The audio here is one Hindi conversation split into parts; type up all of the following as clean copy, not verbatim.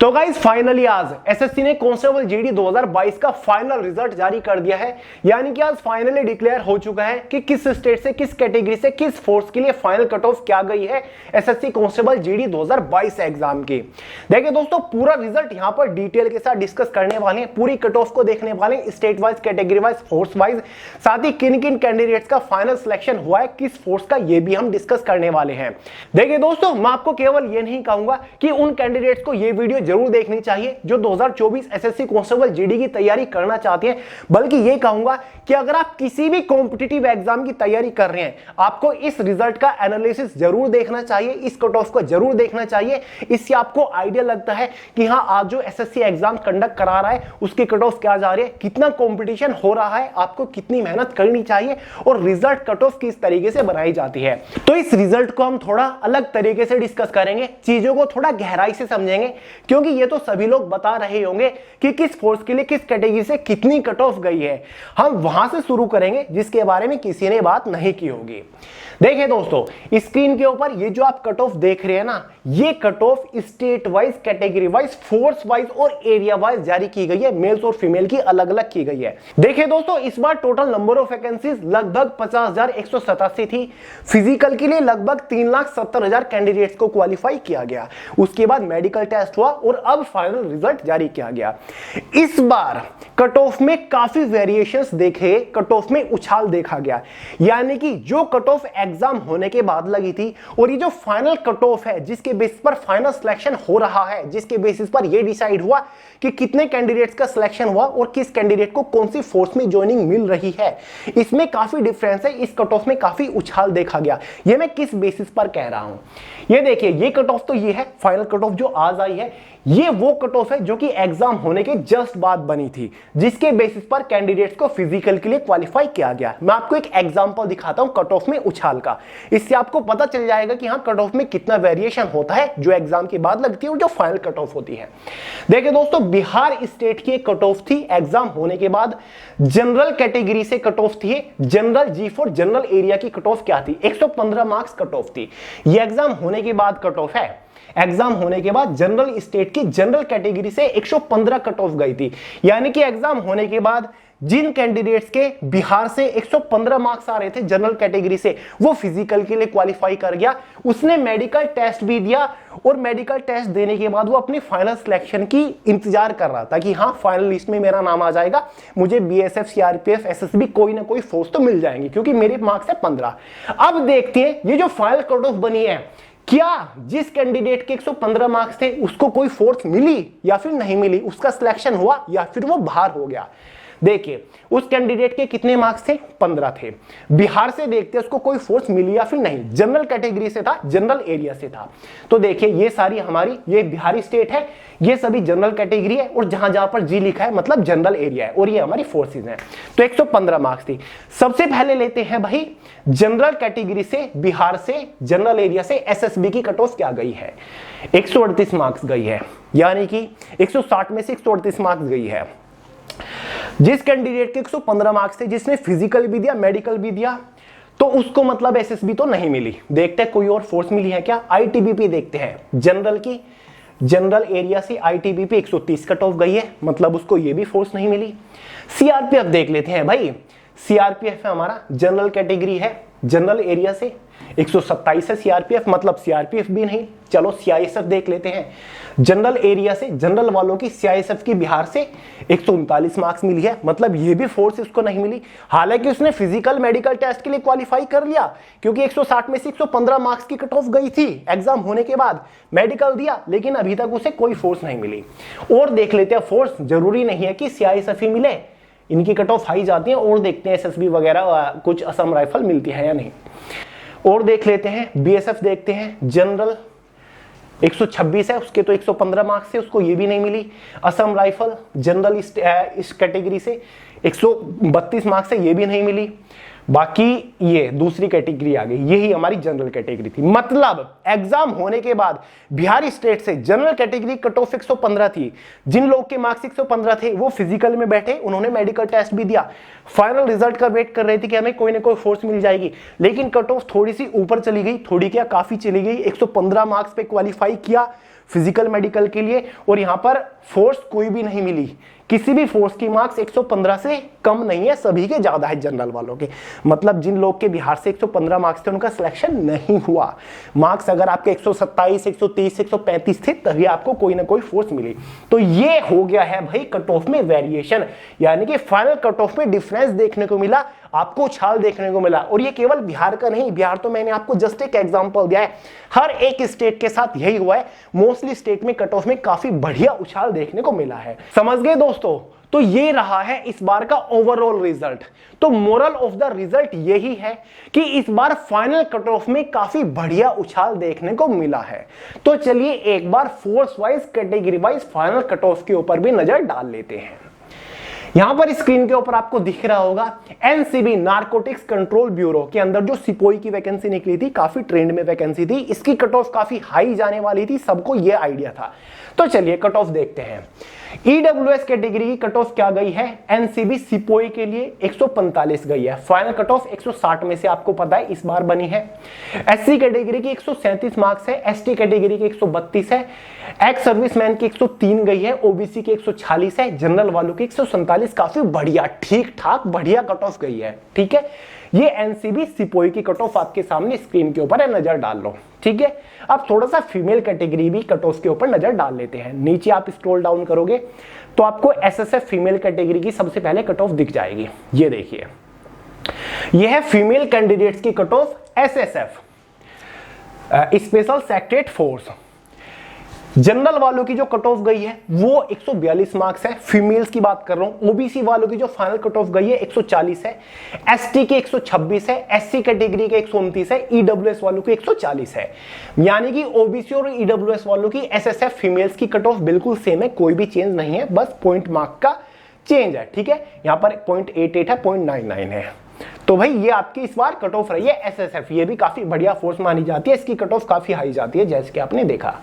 तो गाइस फाइनली आज एसएससी ने कांस्टेबल जीडी 2022 का फाइनल रिजल्ट जारी कर दिया है। यानी कि आज फाइनली डिक्लेयर हो चुका है कि किस स्टेट से, किस कैटेगरी से, किस फोर्स के लिए फाइनल कट ऑफ क्या गई है एसएससी कांस्टेबल जीडी 2022 एग्जाम की। देखिए दोस्तों, पूरा रिजल्ट यहां पर डिटेल के साथ डिस्कस करने वाले हैं, पूरी कट ऑफ को देखने वाले हैं, state wise, category wise, force wise, साथ ही किन किन कैंडिडेट्स का फाइनल सिलेक्शन हुआ है, किस फोर्स का, ये भी हम डिस्कस करने वाले हैं। देखिए दोस्तों, मैं आपको केवल ये नहीं कहूंगा कि उन कैंडिडेट्स को ये वीडियो जरूर देखनी चाहिए जो 2024 एसएससी कांस्टेबल जीडी की तैयारी करना चाहते हैं, बल्कि ये कहूंगा कि अगर आप किसी भी कॉम्पिटिटिव एग्जाम की तैयारी कर रहे हैं, आपको इस रिजल्ट का एनालिसिस जरूर देखना चाहिए, इस कट ऑफ को जरूर देखना चाहिए। इससे आपको आइडिया लगता है कि हाँ, आज जो एसएससी एग्जाम कंडक्ट करा रहा है उसकी कट ऑफ क्या जा रही है, कितना कॉम्पिटिशन हो रहा है, आपको कितनी मेहनत करनी चाहिए और रिजल्ट कट ऑफ किस तरीके से बनाई जाती है। तो इस रिजल्ट को हम थोड़ा अलग तरीके से डिस्कस करेंगे, चीजों को थोड़ा गहराई से समझेंगे, क्योंकि ये तो सभी लोग बता रहे होंगे कि किस फोर्स के लिए, किस कैटेगरी से कितनी कट ऑफ गई है। हम वहां से शुरू करेंगे जिसके बारे में किसी ने बात नहीं की होगी। देखिए दोस्तों, स्क्रीन के ऊपर ये जो आप कट ऑफ देख रहे हैं ना, ये cut off state wise, category wise, force wise और एरिया वाइज जारी की गई है, मेल्स और फीमेल की अलग अलग की गई है। देखिए दोस्तों, इस बार टोटल नंबर ऑफ वैकेंसीज लगभग 50,187 थी। फिजिकल के लिए लगभग 3,70,000 कैंडिडेट्स को क्वालिफाई किया गया। उसके बाद मेडिकल टेस्ट हुआ और अब फाइनल रिजल्ट जारी किया गया। इस बार कट ऑफ में काफी वेरिएशंस देखे, कट ऑफ में उछाल देखा गया। यानी कि जो कट ऑफ एग्जाम होने के बाद लगी थी और ये जो फाइनल कट ऑफ है, जिसके बेसिस पर फाइनल सिलेक्शन हो रहा है, जिसके बेसिस पर ये डिसाइड हुआ कि कितने कैंडिडेट्स का सिलेक्शन हुआ और किस कैंडिडेट को कौन सी फोर्स में ज्वाइनिंग मिल रही है, इसमें काफी डिफरेंस है। इस कट ऑफ में काफी उछाल देखा गया। ये मैं किस बेसिस पर कह रहा हूं, ये देखिए, ये कट ऑफ तो ये है फाइनल कट ऑफ जो आज आई है। ये वो कट ऑफ है जो कि एग्जाम होने के जस्ट बाद बनी थी, जिसके बेसिस पर कैंडिडेट्स को फिजिकल के लिए क्वालिफाई किया गया। मैं आपको एक एग्जांपल दिखाता हूं कट ऑफ में उछाल का, इससे आपको पता चल जाएगा कि हाँ, कट ऑफ में कितना वेरिएशन होता है जो एग्जाम के बाद लगती है और जो फाइनल कट ऑफ होती है। देखिए दोस्तों, बिहार स्टेट की एक कट ऑफ थी एग्जाम होने के बाद। जनरल कैटेगरी से कट ऑफ थी, general G for general area की कट ऑफ क्या थी, 115 मार्क्स कट ऑफ थी। ये एग्जाम होने के बाद कट ऑफ है। एग्जाम होने के बाद जनरल स्टेट की जनरल कैटेगरी से 115 कट ऑफ गई थी। यानी कि एग्जाम होने के बाद जिन कैंडिडेट्स के बिहार से 115 मार्क्स आ रहे थे जनरल कैटेगरी से, वो फिजिकल के लिए क्वालिफाई कर गया। उसने मेडिकल टेस्ट भी दिया और मेडिकल टेस्ट देने के बाद वो अपनी फाइनल सिलेक्शन की इंतजार कर रहा था कि हाँ, फाइनल लिस्ट में मेरा नाम आ जाएगा, मुझे बीएसएफ, सीआरपीएफ, एसएसबी कोई ना कोई फोर्स तो मिल जाएंगी क्योंकि मेरे मार्क्स है 15। अब देखते हैं ये जो फाइनल कट ऑफ बनी है, क्या जिस कैंडिडेट के 115 मार्क्स थे उसको कोई फोर्स मिली या फिर नहीं मिली, उसका सिलेक्शन हुआ या फिर वो बाहर हो गया। देखिए, उस कैंडिडेट के कितने मार्क्स थे, 15 थे। बिहार से देखते हैं उसको कोई फोर्स मिली या फिर नहीं, जनरल कैटेगरी से था, जनरल एरिया से था। तो देखिए, ये सारी हमारी, ये बिहारी स्टेट है, ये सभी जनरल कैटेगरी है और जहां जहां पर जी लिखा है मतलब जनरल एरिया है और ये हमारी फोर्सेज हैं। तो 115 मार्क्स थी। सबसे पहले लेते हैं भाई जनरल कैटेगरी से, बिहार से, जनरल एरिया से एसएसबी की कट ऑफ क्या गई है, 138 मार्क्स गई है। यानी कि 160 में से 138 मार्क्स गई है। जिस कैंडिडेट के 115 मार्क्स थे, जिसने फिजिकल भी दिया, मेडिकल भी दिया, तो उसको मतलब एसएसबी तो नहीं मिली। देखते हैं कोई और फोर्स मिली है क्या। आईटीबीपी देखते हैं जनरल की, जनरल एरिया से आईटीबीपी 130 कट ऑफ गई है, मतलब उसको ये भी फोर्स नहीं मिली। सीआरपीएफ देख लेते हैं भाई, सीआरपीएफ है हमारा, जनरल कैटेगरी है, जनरल एरिया से 127 है सीआरपीएफ, मतलब सीआरपीएफ भी नहीं। चलो सीआईएसएफ देख लेते हैं, जनरल एरिया से, जनरल वालों की सीआईएसएफ की बिहार से 139 मार्क्स मिली है, मतलब ये भी फोर्स उसको नहीं मिली। हालांकि उसने फिजिकल, मेडिकल टेस्ट के लिए क्वालिफाई कर लिया क्योंकि 160 में से 115 मार्क्स की कट ऑफ गई थी एग्जाम होने के बाद, मेडिकल दिया, लेकिन अभी तक उसे कोई फोर्स नहीं मिली। और देख लेते हैं फोर्स, जरूरी नहीं है कि सीआईएसएफ ही मिले, इनकी कट ऑफ हाई जाती है। और देखते हैं एसएसबी वगैरह, कुछ असम राइफल मिलती है या नहीं। और देख लेते हैं बीएसएफ देखते हैं, जनरल 126 है, उसके तो 115 मार्क्स थे, उसको ये भी नहीं मिली। असम राइफल जनरल इस कैटेगरी से 132 मार्क्स है, ये भी नहीं मिली। बाकी ये दूसरी कैटेगरी आ गई, यही हमारी जनरल कैटेगरी थी। मतलब एग्जाम होने के बाद बिहार स्टेट से जनरल कैटेगरी कट ऑफ 115 थी। जिन लोग के मार्क्स 115 थे वो फिजिकल में बैठे, उन्होंने मेडिकल टेस्ट भी दिया, फाइनल रिजल्ट का वेट कर रहे थे कि हमें कोई ना कोई फोर्स मिल जाएगी। लेकिन कट ऑफ थोड़ी सी ऊपर चली गई, थोड़ी क्या काफी चली गई, 115 मार्क्स पे क्वालिफाई किया, फिजिकल मेडिकल के लिए, और यहां पर फोर्स कोई भी नहीं मिली, किसी भी फोर्स की मार्क्स 115 से कम नहीं है, सभी के ज्यादा है जनरल वालों के। मतलब जिन लोग के बिहार से 115 मार्क्स थे उनका सिलेक्शन नहीं हुआ। मार्क्स अगर आपके 127, 130, 135 थे तभी आपको कोई ना कोई फोर्स मिली। तो ये हो गया है भाई कट ऑफ में वेरिएशन, यानी कि फाइनल कट ऑफ में डिफरेंस देखने को मिला, आपको उछाल देखने को मिला। और ये केवल बिहार का नहीं, बिहार तो मैंने आपको जस्ट एक एग्जांपल दिया है, हर एक स्टेट के साथ यही हुआ है। मोस्टली स्टेट में कट ऑफ में काफी बढ़िया उछाल देखने को मिला है। समझ गए दोस्तों? तो ये रहा है इस बार का ओवरऑल रिजल्ट। तो मोरल ऑफ द रिजल्ट यही है कि इस बार फाइनल कट ऑफ में काफी बढ़िया उछाल देखने को मिला है। तो चलिए एक बार force wise, category wise final cut off के ऊपर भी नजर डाल लेते हैं। यहां पर स्क्रीन के ऊपर आपको दिख रहा होगा एनसीबी नारकोटिक्स कंट्रोल ब्यूरो के अंदर जो सिपोई की वैकेंसी निकली थी, काफी ट्रेंड में वैकेंसी थी, इसकी कट ऑफ काफी हाई जाने वाली थी, सबको यह आइडिया था। तो चलिए कट ऑफ देखते हैं। ईडब्ल्यूएस कैटेगरी की कट ऑफ क्या गई है? एनसीबी सिपोई के लिए 145 गई है। फाइनल कट ऑफ 160 में से आपको पता है इस बार बनी है। एससी कैटेगरी की 137 मार्क्स है, एसटी कैटेगरी की 132 है, एक्स सर्विसमैन की 103 गई है, ओबीसी की 146 है, जनरल वालों की 147। काफी बढ़िया, ठीक ठाक बढ़िया कट ऑफ गई है। ठीक है, ये एनसीबी सिपोई की कट ऑफ आपके सामने स्क्रीन के ऊपर है, नजर डाल लो। ठीक है, अब थोड़ा सा फीमेल कैटेगरी भी कट ऑफ के ऊपर नजर डाल लेते हैं। नीचे आप स्क्रॉल डाउन करोगे तो आपको एसएसएफ फीमेल कैटेगरी की सबसे पहले कट ऑफ दिख जाएगी। ये देखिए, ये है फीमेल कैंडिडेट्स की cut off SSF, special secret force. General वालों की जो कट ऑफ गई है वो 142 मार्क्स है, फीमेल्स की बात कर रहा हूं। ओबीसी वालों की जो फाइनल कट ऑफ गई है 140 है, एसटी के 126 है, एससी कैटेगरी के 129 है, ईडब्ल्यूएस वालों की 140 है। यानी कि ओबीसी और ईडब्ल्यूएस वालों की एसएसएफ फीमेल्स की कट ऑफ बिल्कुल सेम है, कोई भी चेंज नहीं है, बस पॉइंट मार्क का चेंज है। ठीक है, यहां पर 0.88 है, 0.99 है। तो भाई ये आपकी इस बार कट ऑफ रही है एसएसएफ, ये भी काफी बढ़िया फोर्स मानी जाती है, इसकी कट ऑफ काफी हाई जाती है जैसे कि आपने देखा।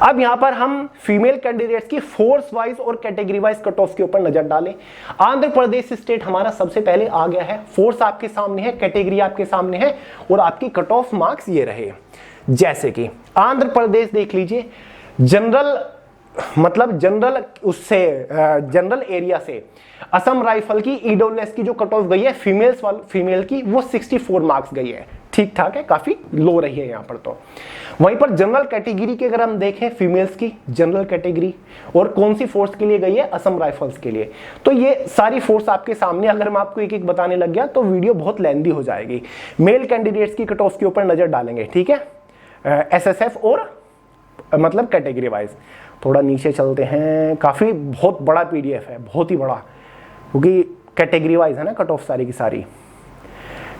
अब यहां पर हम फीमेल कैंडिडेट्स की फोर्स वाइज और कैटेगरी वाइज कट ऑफ के ऊपर नजर डालें। आंध्र प्रदेश स्टेट हमारा सबसे पहले आ गया है, फोर्स आपके सामने है, कैटेगरी आपके सामने है और आपकी कट ऑफ मार्क्स ये रहे। जैसे कि आंध्र प्रदेश देख लीजिए, जनरल मतलब जनरल उससे जनरल एरिया से असम राइफल की ईडब्ल्यूएस की जो कट ऑफ गई है फीमेल की वो 64 मार्क्स गई है, ठीक ठाक है, काफी लो रही है यहां पर। तो वहीं पर जनरल कैटेगरी की अगर हम देखें फीमेल्स की जनरल कैटेगरी और कौन सी फोर्स के लिए गई है, असम राइफल्स के लिए। तो ये सारी फोर्स आपके सामने, अगर मैं आपको एक एक बताने लग गया तो वीडियो बहुत लेंदी हो जाएगी। मेल कैंडिडेट्स की कट ऑफ के ऊपर नजर डालेंगे, ठीक है, एसएसएफ और मतलब कैटेगरी वाइज। थोड़ा नीचे चलते हैं, काफी बहुत बड़ा पीडीएफ है, बहुत ही बड़ा, क्योंकि कैटेगरी वाइज है ना कट ऑफ सारी की सारी।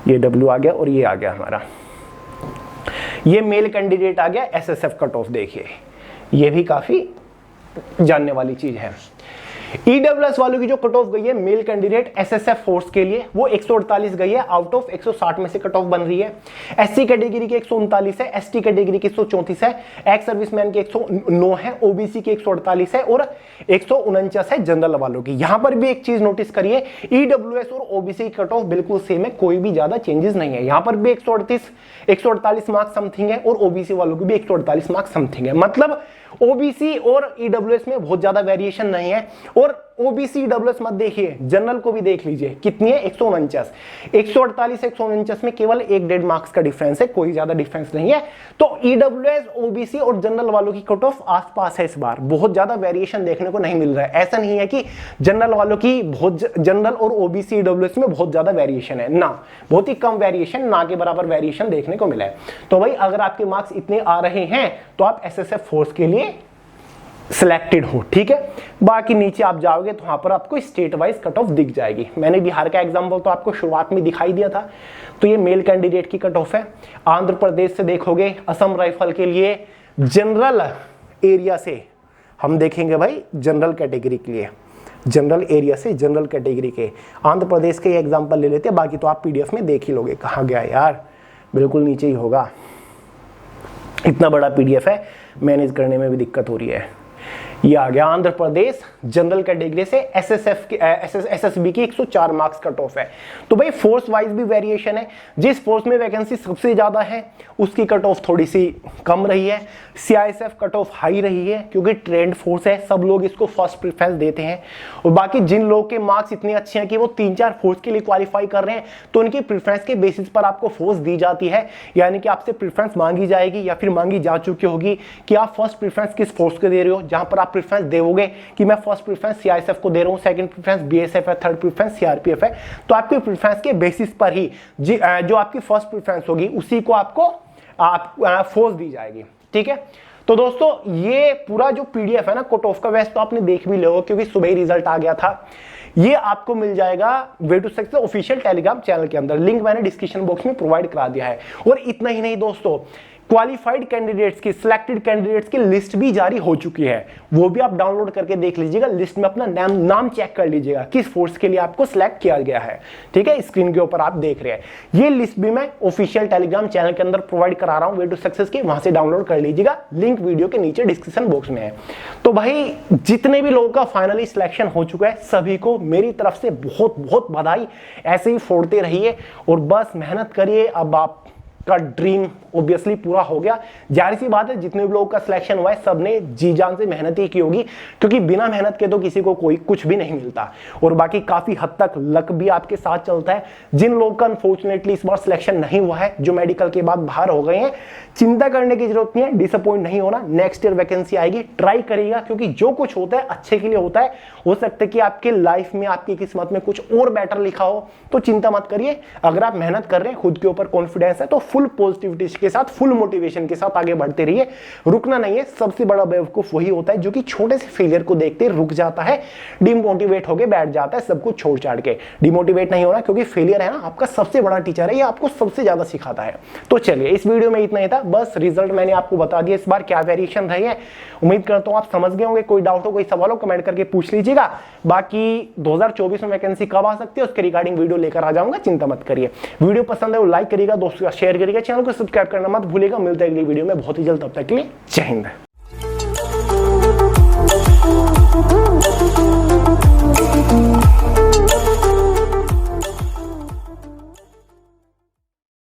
ये डब्ल्यू आ गया और ये आ गया हमारा, ये मेल कैंडिडेट आ गया, एसएसएफ कट ऑफ देखिए, ये भी काफी जानने वाली चीज है। ईडब्ल्यूएस वालों की जो कट ऑफ गई है मेल कैंडिडेट एसएसएफ फोर्स के लिए वो 148 गई है, आउट ऑफ 160 में से कट ऑफ बन रही है। एससी कैटेगरी की 139 है, एसटी कैटेगरी की 134 है, एक्स सर्विसमैन की 109 है, ओबीसी की 148 है और 149 है जनरल वालों की। यहां पर भी एक चीज नोटिस करिए, ईडब्ल्यूएस और ओबीसी की कट ऑफ बिल्कुल सेम है, कोई भी ज्यादा चेंजेस नहीं है। यहां पर भी 148 मार्क्स समथिंग है और ओबीसी वालों की भी 148 मार्क्स समथिंग है। मतलब ओबीसी और ईडब्ल्यूएस में बहुत ज्यादा वेरिएशन नहीं है। और ओबीसी ईडब्ल्यूएस मत देखिए, जनरल को भी देख लीजिए, कितनी है 149, 148 149 में केवल 1.5 मार्क्स का डिफरेंस है, कोई ज्यादा डिफरेंस नहीं है। तो ईडब्ल्यूएस, ओबीसी और जनरल वालों की कट ऑफ आसपास है, इस बार बहुत ज्यादा वेरिएशन देखने को नहीं मिल रहा है। ऐसा नहीं है कि जनरल वालों की जनरल और ओबीसी ईडब्ल्यूएस में बहुत ज्यादा वेरिएशन है, ना, बहुत ही कम वेरिएशन, ना के बराबर वेरिएशन देखने को मिला है। तो भाई अगर आपके मार्क्स इतने आ रहे हैं तो आप एसएसएफ फोर्स के लिए सिलेक्टेड हो, ठीक है। बाकी नीचे आप जाओगे तो वहां पर आपको स्टेट वाइज कट ऑफ दिख जाएगी। मैंने बिहार का एग्जांपल तो आपको शुरुआत में दिखाई दिया था। तो ये मेल कैंडिडेट की कट ऑफ है। आंध्र प्रदेश से देखोगे असम राइफल के लिए जनरल एरिया से हम देखेंगे भाई, जनरल कैटेगरी के लिए जनरल एरिया से जनरल कैटेगरी के आंध्र प्रदेश के एग्जाम्पल ले लेते हैं, बाकी तो आप पीडीएफ में देख ही लोगे। कहाँ गया यार, बिल्कुल नीचे ही होगा, इतना बड़ा पीडीएफ है, मैनेज करने में भी दिक्कत हो रही है। ये आ गया आंध्र प्रदेश जनरल कैटेगरी से एसएसबी की 104 मार्क्स कट ऑफ है। तो भाई फोर्स वाइज भी वेरिएशन है, जिस फोर्स में वैकेंसी सबसे ज्यादा है उसकी कट ऑफ थोड़ी सी कम रही है। सीआईएसएफ कट ऑफ हाई रही है क्योंकि ट्रेंड फोर्स है, सब लोग इसको फर्स्ट प्रेफरेंस देते हैं। और बाकी जिन लोगों के मार्क्स इतने अच्छे हैं कि वो 3-4 फोर्स के लिए क्वालिफाई कर रहे हैं तो उनकी प्रेफरेंस के बेसिस पर आपको फोर्स दी जाती है, यानी कि आपसे प्रेफरेंस मांगी जाएगी या फिर मांगी जा चुकी होगी कि आप फर्स्ट प्रेफरेंस किस फोर्स को दे रहे हो। जहां पर आप प्रेफरेंस देोगे कि मैं फर्स्ट प्रेफरेंस सीआईएसएफ को दे रहा हूं, सेकंड प्रेफरेंस बीएसएफ है, थर्ड प्रेफरेंस सीआरपीएफ है, तो आपकी प्रेफरेंस के बेसिस पर ही जो आपकी फर्स्ट प्रेफरेंस होगी उसी को आपको फोर्स दी जाएगी। ठीक है, तो दोस्तों ये पूरा जो पीडीएफ है ना कट ऑफ का, वैसे तो आपने देख भी लिया क्योंकि सुबह ही रिजल्ट आ गया था। ये आपको मिल जाएगा way to success official telegram channel के अंदर, लिंक मैंने डिस्क्रिप्शन बॉक्स में प्रोवाइड करा दिया है। और इतना ही नहीं दोस्तों, क्वालिफाइड कैंडिडेट्स की, सिलेक्टेड कैंडिडेट्स की लिस्ट भी जारी हो चुकी है, वो भी आप डाउनलोड करके देख लीजिएगा। लिस्ट में अपना नाम चेक कर लीजिएगा किस फोर्स के लिए आपको सिलेक्ट किया गया है। ठीक है, स्क्रीन के ऊपर आप देख रहे हैं। ये लिस्ट भी मैं ऑफिशियल टेलीग्राम चैनल के अंदर प्रोवाइड करा रहा हूं वे टू सक्सेस की, वहां से डाउनलोड कर लीजिएगा, लिंक वीडियो के नीचे डिस्क्रिप्शन बॉक्स में है। तो भाई जितने भी लोगों का फाइनली सिलेक्शन हो चुका है सभी को मेरी तरफ से बहुत बहुत बधाई। ऐसे ही फोड़ते रहिए और बस मेहनत करिए। अब आप का ड्रीम ऑब्वियसली पूरा हो गया। जाहिर सी बात है जितने भी लोगों का सिलेक्शन हुआ है सबने जी जान से मेहनत ही की होगी, क्योंकि बिना मेहनत के तो किसी को कोई कुछ भी नहीं मिलता। और बाकी काफी हद तक लक भी आपके साथ चलता है। जिन लोगों का अनफॉर्चुनेटली इस बार सिलेक्शन नहीं हुआ है, जो मेडिकल के बाद बाहर हो गए हैं, चिंता करने की जरूरत नहीं है, डिसअपॉइंट नहीं होना। नेक्स्ट ईयर वैकेंसी आएगी, ट्राई करिएगा, क्योंकि जो कुछ होता है अच्छे के लिए होता है। हो सकता है कि आपके लाइफ में, आपकी किस्मत में कुछ और बेटर लिखा हो, तो चिंता मत करिए। अगर आप मेहनत कर रहे हैं, खुद के ऊपर कॉन्फिडेंस है, तो फुल पॉजिटिविटी के साथ, फुल मोटिवेशन के साथ आगे बढ़ते रहिए, रुकना नहीं है। सबसे बड़ा बेवकूफ वही होता है जो कि छोटे से फेलियर को देखते रुक जाता है, डिमोटिवेट होकर बैठ जाता है सब कुछ छोड़ छाड़ के। डिमोटिवेट नहीं होना, क्योंकि फेलियर है ना आपका सबसे बड़ा टीचर है, ये आपको सबसे ज्यादा सिखाता है। तो चलिए इस वीडियो में इतना ही था, बस रिजल्ट मैंने आपको बता दिया, इस बार क्या वेरिएशन रही है। उम्मीद करता हूं आप समझ गए होंगे। कोई डाउट हो, कोई सवाल हो, कमेंट करके पूछ लीजिएगा। बाकी 2024 में वैकेंसी कब आ सकती है उसके रिगार्डिंग वीडियो लेकर आ जाऊंगा, चिंता मत करिए। वीडियो पसंद है वो लाइक करिएगा, दोस्तों का शेयर करिएगा, चैनल को सब्सक्राइब करना मत भूलिएगा। मिलता है अगली वीडियो में बहुत ही जल्द, तब तक के लिए जय हिंद।